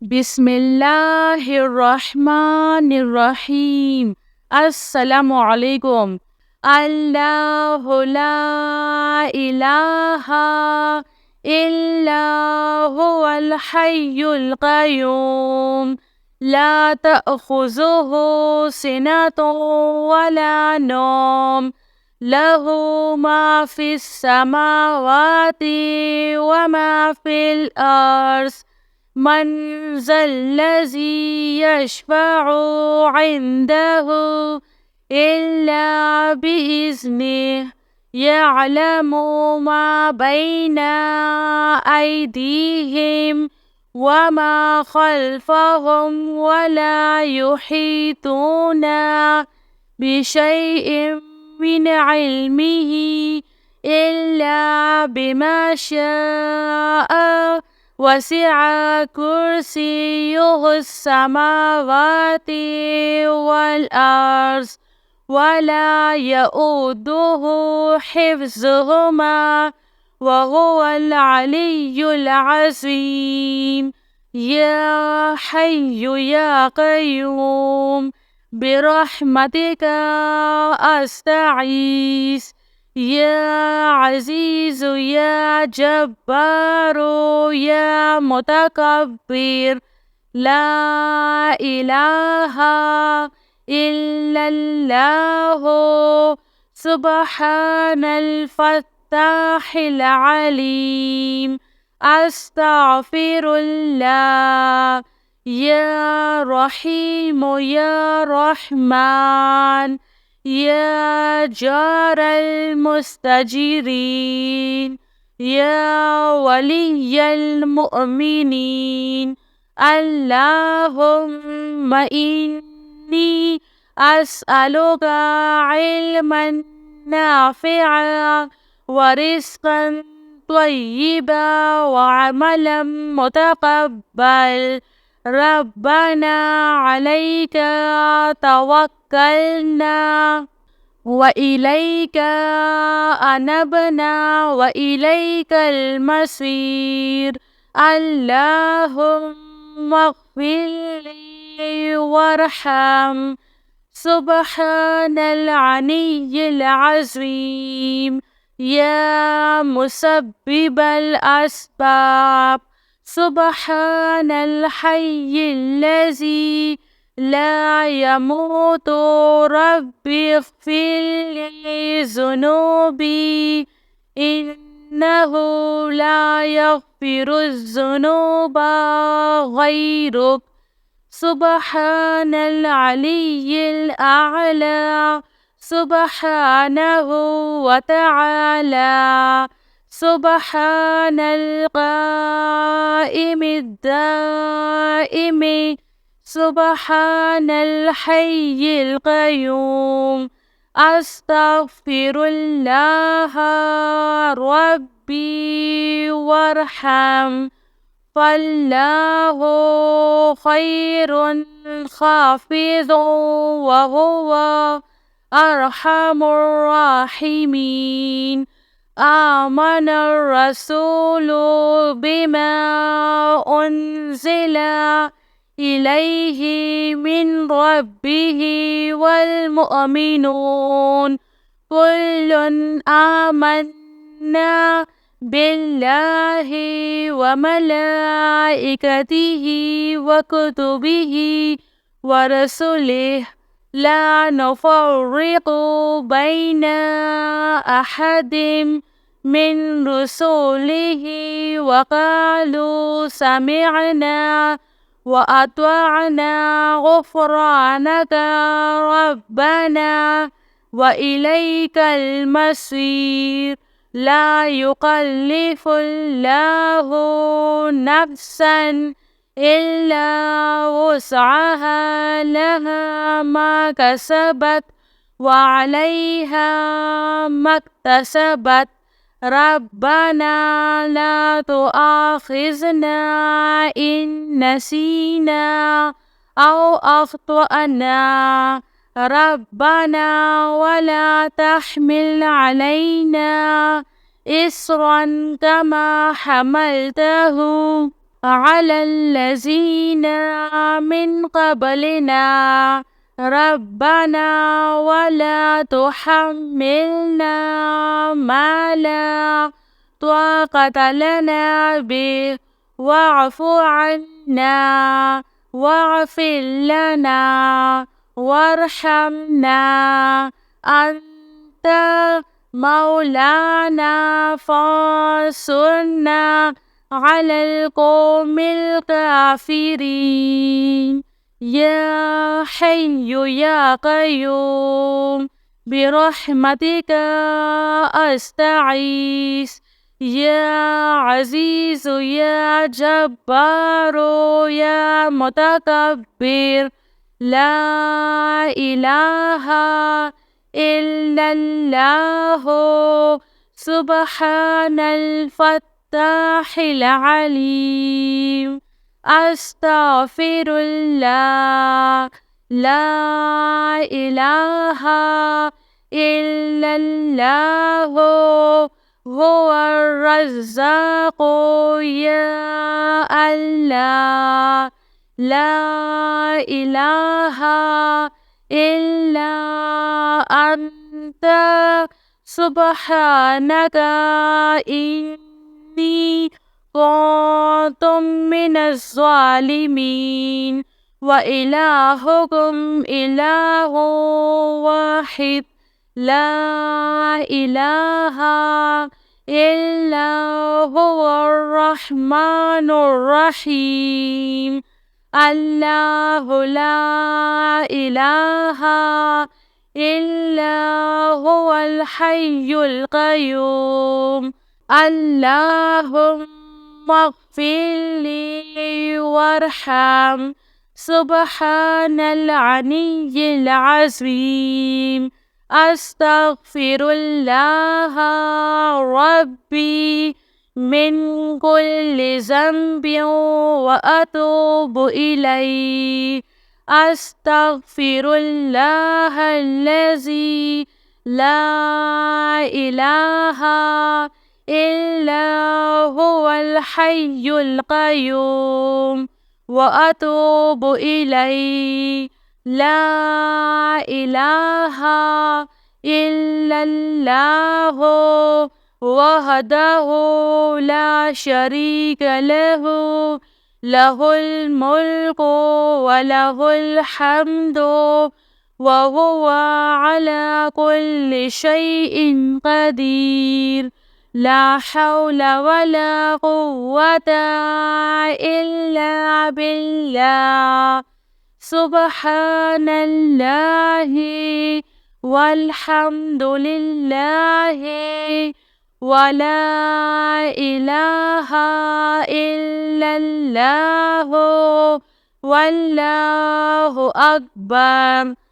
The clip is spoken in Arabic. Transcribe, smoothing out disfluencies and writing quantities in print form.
Bismillahirrahmanirrahim. Assalamualaikum. Allahu la ilaha illa huwal hayyul qayyum. La ta'khuzuhu sinatun wa la nawm. Lahu ma fis samawati wa ma fil ardh. من ذا الذي يشفع عنده إلا بإذنه يعلم ما بين أيديهم وما خلفهم ولا يحيطون بشيء من علمه إلا بما شاء وسع كرسيه السماوات والأرض ولا يؤوده حفظهما وهو العلي العظيم. يا حي يا قيوم برحمتك أستعيذ. يا عزيز يا جبار يا متكبر لا إله إلا الله سبحان الفتاح العليم. أستغفر الله. يا رحيم يا رحمن يا جار المستجيرين يا ولي المؤمنين. اللهم إني أسألك علما نافعا ورزقا طيبا وعملا متقبل. ربنا عليك توكلنا وإليك أنبنا وإليك المصير. اللهم اغفر لي وارحم. سبحان العلي العظيم. يا مسبب الأسباب سبحان الحي الذي لا يموت. ربي اغفر لي ذنوبي إنه لا يغفر الذنوب غيرك. سبحان العلي الأعلى سبحانه وتعالى. سبحان القائم الدائم سبحان الحي القيوم. أستغفر الله ربي وارحم. فالله خير خافض وهو أرحم الراحمين. آمن الرسول بما أنزل إليه من ربه والمؤمنون كل آمنا بالله وملائكته وكتبه ورسله لا نفرق بين أحد من رسله وقالوا سمعنا وأطعنا غفرانك ربنا وإليك المصير. لا يكلف الله نفسا إلا وسعها لها ما كسبت وعليها ما اكتسبت. ربنا لا تؤاخذنا إن نسينا أو أخطأنا. ربنا ولا تحمل علينا إصرا كما حملته على الذين من قبلنا ربنا ولا تحملنا ما لا طاقة لنا به واعف عنا واغفر لنا وارحمنا أنت مولانا فانصرنا على القوم الكافرين يا حي يا قيوم برحمتك أستغيث يا عزيز يا جبار يا متكبر لا إله إلا الله سبحان الفتاح العليم أستغفر الله لا إله إلا الله هو الرزاق يا الله لا إله إلا أنت سبحانك إني كنت من الظالمين وإلهكم إله واحد لا إله إلا هو الرحمن الرحيم الله لا إله إلا هو الحي القيوم اللهم اغفر لي وارحم سبحان العلي العظيم أستغفر الله ربي من كل ذنب وأتوب إليه أستغفر الله الذي لا إله إلا هو الحي القيوم وأتوب إليه لا إله إلا الله وحده لا شريك له له الملك وله الحمد وهو على كل شيء قدير لا حول ولا قوة إلا بالله سبحان الله والحمد لله ولا إله إلا الله والله أكبر